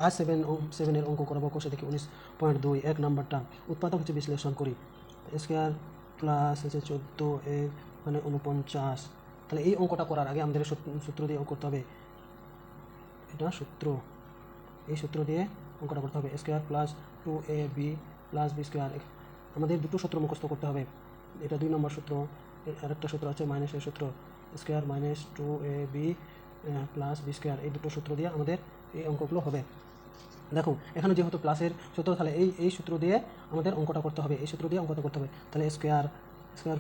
আজ সেভেনের অঙ্ক করাবো, কোষে দেখি 19.2 এক নাম্বারটা। উৎপাদক হচ্ছে বিশ্লেষণ করি। স্কোয়ার প্লাস হচ্ছে 14 মানে 49। তাহলে এই অঙ্কটা করার আগে আমাদের সূত্র দিয়ে অঙ্ক করতে হবে। এটা সূত্র, এই সূত্র দিয়ে অঙ্কটা করতে হবে। Square plus 2ab plus B square. আমাদের দুটো সূত্র মুখস্থ করতে হবে। এটা 2 নম্বর সূত্র। আরেকটা সূত্র আছে মাইনাসের সূত্র, square minus 2ab plus B square. এই দুটো সূত্র দিয়ে আমাদের এই অঙ্কগুলো হবে। দেখো এখানে যেহেতু প্লাসের সূত্র, তাহলে এই সূত্র দিয়ে আমাদের অঙ্কটা করতে হবে। এই সূত্র দিয়ে অঙ্কটা করতে হবে। তাহলে স্কোয়ার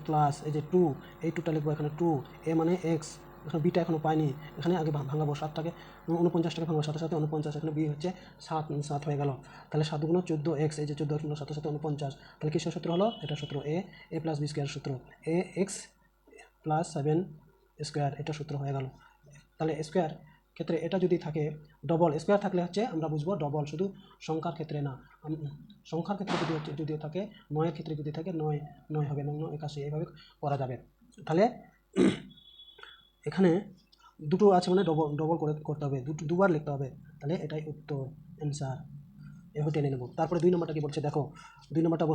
প্লাস এই যে 2, এই 2টা লিখবো এখানে 2, এ মানে এক্স, এখানে বিটা এখনও পাইনি, এখানে আগে ভাঙাবো। 7টাকে 49টাকে ভাঙবো, সাথে সাথে 49, এখানে বি হচ্ছে 7 হয়ে গেল। তাহলে 7 গুণ 14x, এই যে 14 সাথে সাথে 49। তাহলে কিসের সূত্র হলো? এটা সূত্র এ প্লাস বি স্কোয়ার সূত্র, এ এক্স প্লাস 7 স্কোয়ার, এটা সূত্র হয়ে গেল। তাহলে স্কোয়ার ক্ষেত্রে এটা যদি থাকে, ডবল স্কোয়ার থাকলে হচ্ছে আমরা বুঝবো ডবল, শুধু সংখ্যার ক্ষেত্রে না। সংখ্যার ক্ষেত্রে যদি থাকে, 9-এর ক্ষেত্রে যদি থাকে 9 হবে, 9 81, এইভাবে করা যাবে। তাহলে এখানে দুটো আছে মানে ডবল করে করতে হবে, দুবার লিখতে হবে। তাহলে এটাই উত্তর, অ্যান্সার। এভাবে টেনে নেব। তারপরে 2 নম্বরটা কি বলছে দেখো। 2 নম্বরটা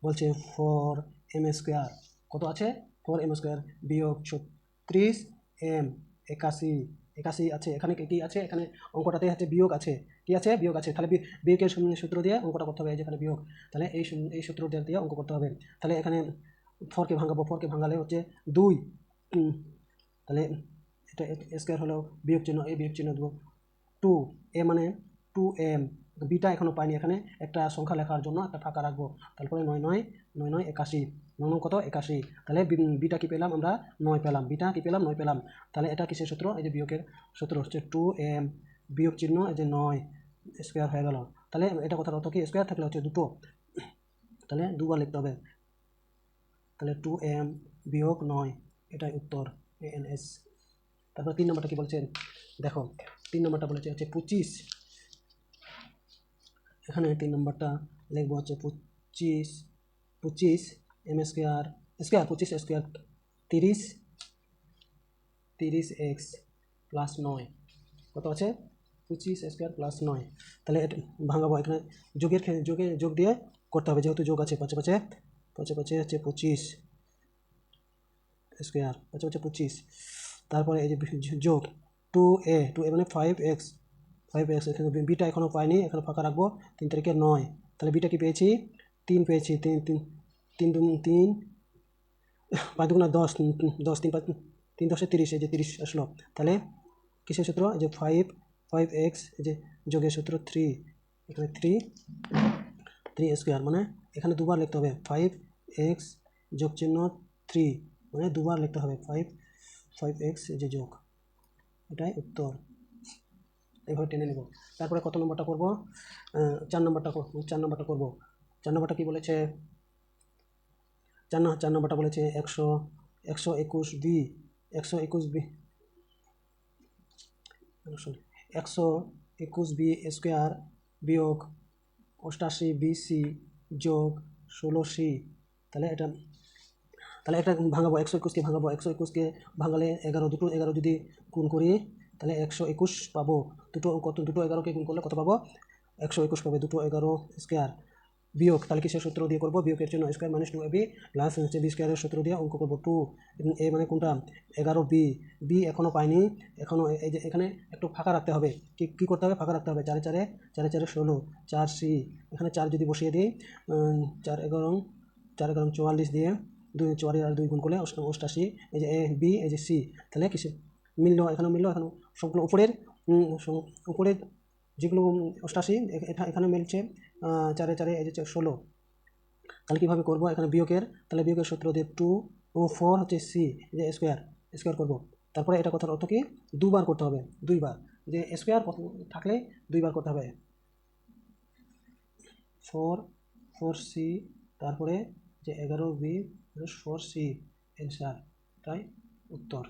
বলছে 4m স্কোয়ার কত আছে? 4m স্কোয়ার বিয়োগ 36m 81 আছে। এখানে কি আছে? এখানে অঙ্কটাতে হচ্ছে বিয়োগ আছে। কি আছে? বিয়োগ আছে। তাহলে বিয়োগের সূত্র দিয়ে অঙ্কটা করতে হবে। যেখানে বিয়োগ, তাহলে এই সূত্র দিয়ে অঙ্ক করতে হবে। তাহলে এখানে 4কে ভাঙাবো, 4কে ভাঙালে হচ্ছে 2। তাহলে এটা স্কোয়ার হলো, বিয়োগ চিহ্ন, এই বিয়োগ চিহ্ন দেবো। 2 এ মানে 2m, বিটা এখনও পাইনি, এখানে একটা সংখ্যা লেখার জন্য একটা ফাঁকা রাখবো। তারপরে 9 81, 9 কত? 81। তাহলে বিটা কি পেলাম আমরা? 9 পেলাম। বিটা কি পেলাম? 9 পেলাম। তাহলে এটা কিসের সূত্র? এই যে বিয়োগের সূত্র হচ্ছে 2m বিয়োগ চিহ্ন এই যে 9 স্কোয়ার হয়ে গেল। তাহলে এটা কথার অর্থ কি? স্কোয়ার থাকলে হচ্ছে দুটো, তাহলে দুবার লিখতে হবে। তাহলে 2m বিয়োগ 9, এটাই উত্তর, ans। তারপর 3 নম্বরটা কি বলছেন দেখো। 3 নম্বরটা বলেছে হচ্ছে 25। এখানে 3 নম্বরটা লিখবো হচ্ছে 25 m square 25 square 30x plus 9 কত আছে? 25 স্কোয়ার প্লাস 9। তাহলে এটা ভাঙাবো, এখানে যোগ দিয়ে করতে হবে, যেহেতু যোগ আছে। পাঁচে পাঁচে হচ্ছে 25 স্কোয়ার, হচ্ছে 25। তারপরে এই যে যোগ 2a মানে 5x, এখানে বিটা এখনও পাইনি, এখানে ফাঁকা রাখবো। 3 তারিখে 9, তাহলে বিটা কি পেয়েছি? 3 পেয়েছি। 3 5 দুগুণা 10, 3 10 30, এই যে 30 আসলো। তাহলে কিসের সূত্র? এই যে 5x, এই যে যোগের সূত্র 3, এখানে 3 স্কোয়ার মানে এখানে দুবার লিখতে হবে। 5x যোগ চিহ্ন 3 মানে দুবার লিখতে হবে। 5x এই যে যোগ, এটাই উত্তর। এইভাবে টেনে নেব। তারপরে কত নম্বরটা করব? 4 নম্বরটা করব। 4 নম্বরটা কি বলেছে? 4 নম্বরটা বলেছে 121b 121b স্কোয়ার বিয়োগ 88bc যোগ 16c। তাহলে এটা ভাঙাবো, 121কে ভাঙাবো। 121কে ভাঙালে 11, দুটো 11 যদি গুণ করি তাহলে 121 পাবো। দুটো 11কে গুণ করলে কত পাবো? 121 পাবে। দুটো 11 স্কোয়ার বিয়োগ, তাহলে কিসের সূত্র দিয়ে করবো? বিয়োগের জন্য স্কোয়ার মাইনাস 2ab প্লাস হচ্ছে বি স্কোয়ারের সূত্র দিয়ে অঙ্ক করবো। 2 এ মানে কোনটা? 11b, বি এখনও পাইনি, এখনও এই যে এখানে একটু ফাঁকা রাখতে হবে। কি করতে হবে? ফাঁকা রাখতে হবে। 4 4 16, 4c, এখানে 4 যদি বসিয়ে দিই, 4 11 44 দিয়ে 2 4 আর 2 গুণ করলে 88, এই যে এ বি, এই যে সি। তাহলে কিসে মিললো? এখানেও মিললো। এখানেও সবগুলো উপরের যেগুলো 88 এখানে মিলছে 4 4 এই যে 16। তাহলে কীভাবে করবো? এখানে বিয়োগের, তাহলে বিয়োগের সূত্র দিয়ে 2 ও 4 হচ্ছে সি, যে স্কোয়ার করবো। তারপরে এটা কথার অর্থ কি? দুবার করতে হবে, দুইবার। যে স্কোয়ার থাকলে দুইবার করতে হবে। 4c, তারপরে যে 11b 4c, অ্যান্সার, তাই উত্তর।